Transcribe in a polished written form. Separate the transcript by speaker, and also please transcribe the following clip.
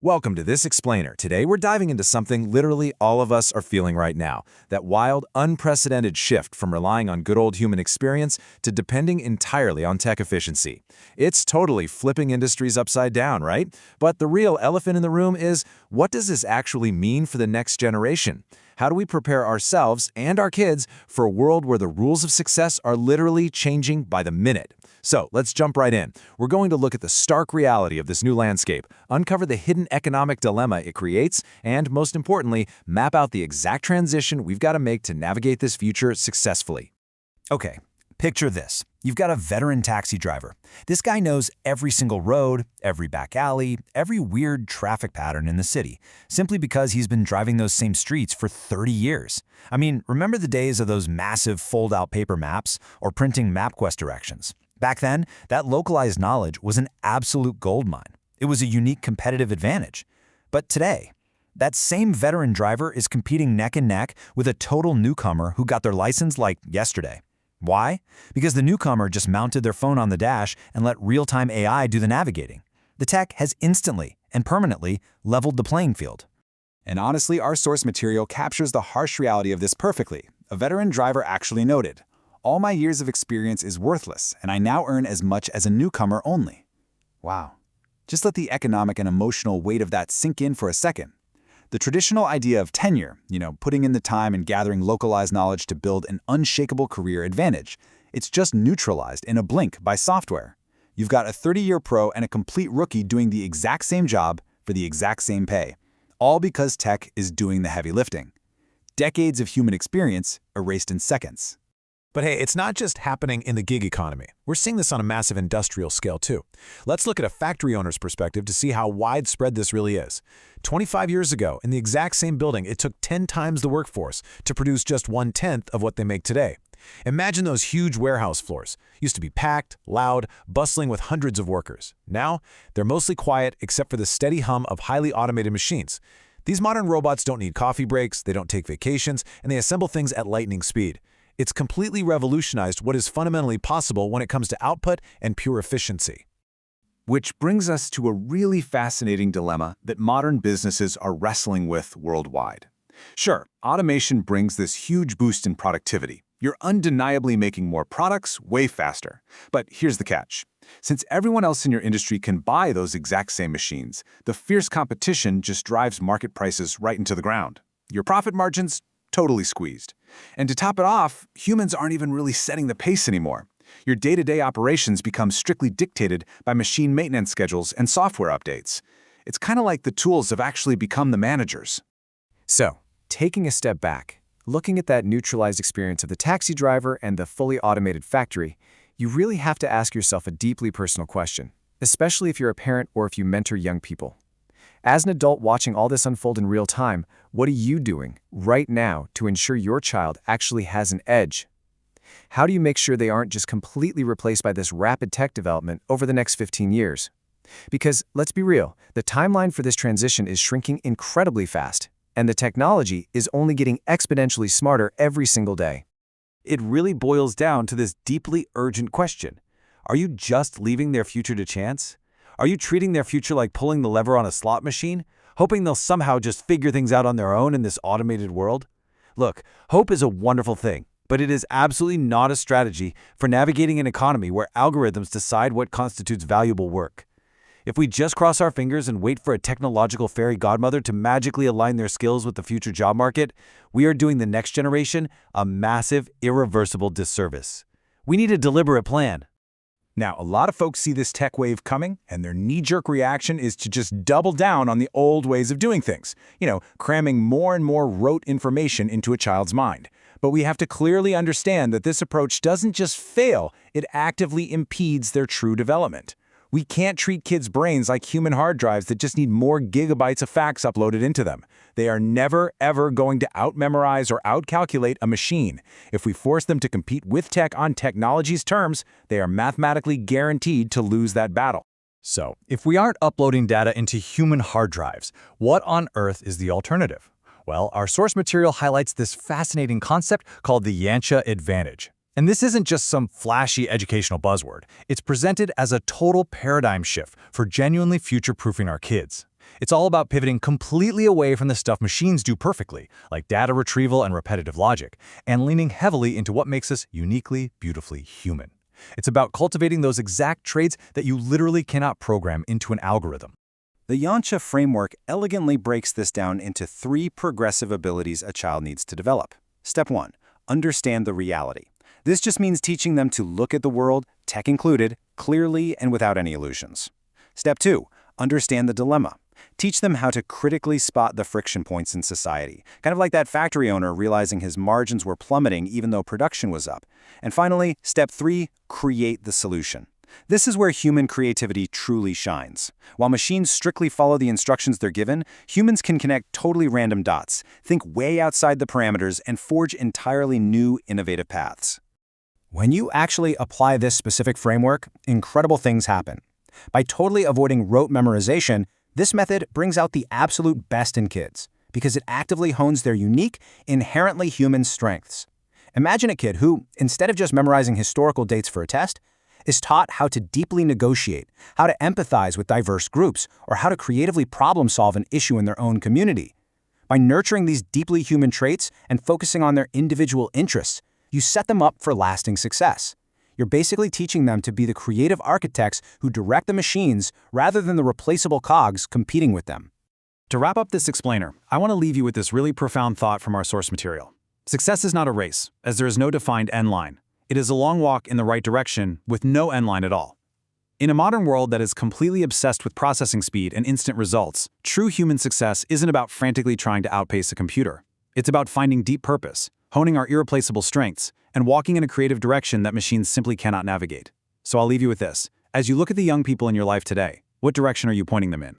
Speaker 1: Welcome to This Explainer. Today we're diving into something literally all of us are feeling right now, that wild, unprecedented shift from relying on good old human experience to depending entirely on tech efficiency. It's totally flipping industries upside down, right? But the real elephant in the room is, what does this actually mean for the next generation? How do we prepare ourselves and our kids for a world where the rules of success are literally changing by the minute? So let's jump right in. We're going to look at the stark reality of this new landscape, uncover the hidden economic dilemma it creates, and most importantly, map out the exact transition we've got to make to navigate this future successfully.
Speaker 2: Okay, picture this. You've got a veteran taxi driver. This guy knows every single road, every back alley, every weird traffic pattern in the city, simply because he's been driving those same streets for 30 years. I mean, remember the days of those massive fold-out paper maps or printing MapQuest directions? Back then, that localized knowledge was an absolute goldmine. It was a unique competitive advantage. But today, that same veteran driver is competing neck and neck with a total newcomer who got their license like yesterday. Why? Because the newcomer just mounted their phone on the dash and let real-time AI do the navigating. The tech has instantly and permanently leveled the playing field.
Speaker 3: And honestly, our source material captures the harsh reality of this perfectly. A veteran driver actually noted, "All my years of experience is worthless, and I now earn as much as a newcomer only." Wow. Just let the economic and emotional weight of that sink in for a second. The traditional idea of tenure, putting in the time and gathering localized knowledge to build an unshakable career advantage, it's just neutralized in a blink by software. You've got a 30-year pro and a complete rookie doing the exact same job for the exact same pay, all because tech is doing the heavy lifting. Decades of human experience erased in seconds.
Speaker 1: But hey, it's not just happening in the gig economy. We're seeing this on a massive industrial scale too. Let's look at a factory owner's perspective to see how widespread this really is. 25 years ago, in the exact same building, it took 10 times the workforce to produce just 1/10 of what they make today. Imagine those huge warehouse floors. Used to be packed, loud, bustling with hundreds of workers. Now, they're mostly quiet except for the steady hum of highly automated machines. These modern robots don't need coffee breaks, they don't take vacations, and they assemble things at lightning speed. It's completely revolutionized what is fundamentally possible when it comes to output and pure efficiency.
Speaker 3: Which brings us to a really fascinating dilemma that modern businesses are wrestling with worldwide. Sure, automation brings this huge boost in productivity. You're undeniably making more products way faster. But here's the catch. Since everyone else in your industry can buy those exact same machines, the fierce competition just drives market prices right into the ground. Your profit margins totally squeezed. And to top it off, humans aren't even really setting the pace anymore. Your day-to-day operations become strictly dictated by machine maintenance schedules and software updates. It's kind of like the tools have actually become the managers.
Speaker 4: So, taking a step back, looking at that neutralized experience of the taxi driver and the fully automated factory, you really have to ask yourself a deeply personal question, especially if you're a parent or if you mentor young people. As an adult watching all this unfold in real time, what are you doing right now to ensure your child actually has an edge? How do you make sure they aren't just completely replaced by this rapid tech development over the next 15 years? Because, let's be real, the timeline for this transition is shrinking incredibly fast, and the technology is only getting exponentially smarter every single day.
Speaker 1: It really boils down to this deeply urgent question. Are you just leaving their future to chance? Are you treating their future like pulling the lever on a slot machine, hoping they'll somehow just figure things out on their own in this automated world? Look, hope is a wonderful thing, but it is absolutely not a strategy for navigating an economy where algorithms decide what constitutes valuable work. If we just cross our fingers and wait for a technological fairy godmother to magically align their skills with the future job market, we are doing the next generation a massive, irreversible disservice. We need a deliberate plan.
Speaker 3: Now, a lot of folks see this tech wave coming, and their knee-jerk reaction is to just double down on the old ways of doing things. Cramming more and more rote information into a child's mind. But we have to clearly understand that this approach doesn't just fail, it actively impedes their true development. We can't treat kids' brains like human hard drives that just need more gigabytes of facts uploaded into them. They are never, ever going to out-memorize or out-calculate a machine. If we force them to compete with tech on technology's terms, they are mathematically guaranteed to lose that battle.
Speaker 5: So, if we aren't uploading data into human hard drives, what on earth is the alternative? Well, our source material highlights this fascinating concept called the Yancha advantage. And this isn't just some flashy educational buzzword. It's presented as a total paradigm shift for genuinely future-proofing our kids. It's all about pivoting completely away from the stuff machines do perfectly, like data retrieval and repetitive logic, and leaning heavily into what makes us uniquely, beautifully human. It's about cultivating those exact traits that you literally cannot program into an algorithm.
Speaker 2: The Yancha framework elegantly breaks this down into 3 progressive abilities a child needs to develop. Step 1. Understand the reality. This just means teaching them to look at the world, tech included, clearly and without any illusions. Step 2. Understand the dilemma. Teach them how to critically spot the friction points in society, kind of like that factory owner realizing his margins were plummeting even though production was up. And finally, step 3, create the solution. This is where human creativity truly shines. While machines strictly follow the instructions they're given, humans can connect totally random dots, think way outside the parameters, and forge entirely new, innovative paths.
Speaker 6: When you actually apply this specific framework, incredible things happen. By totally avoiding rote memorization, this method brings out the absolute best in kids, because it actively hones their unique, inherently human strengths. Imagine a kid who, instead of just memorizing historical dates for a test, is taught how to deeply negotiate, how to empathize with diverse groups, or how to creatively problem-solve an issue in their own community. By nurturing these deeply human traits and focusing on their individual interests, you set them up for lasting success. You're basically teaching them to be the creative architects who direct the machines rather than the replaceable cogs competing with them.
Speaker 3: To wrap up this explainer, I want to leave you with this really profound thought from our source material. Success is not a race, as there is no defined end line. It is a long walk in the right direction with no end line at all. In a modern world that is completely obsessed with processing speed and instant results, true human success isn't about frantically trying to outpace a computer. It's about finding deep purpose, honing our irreplaceable strengths, and walking in a creative direction that machines simply cannot navigate. So I'll leave you with this. As you look at the young people in your life today, what direction are you pointing them in?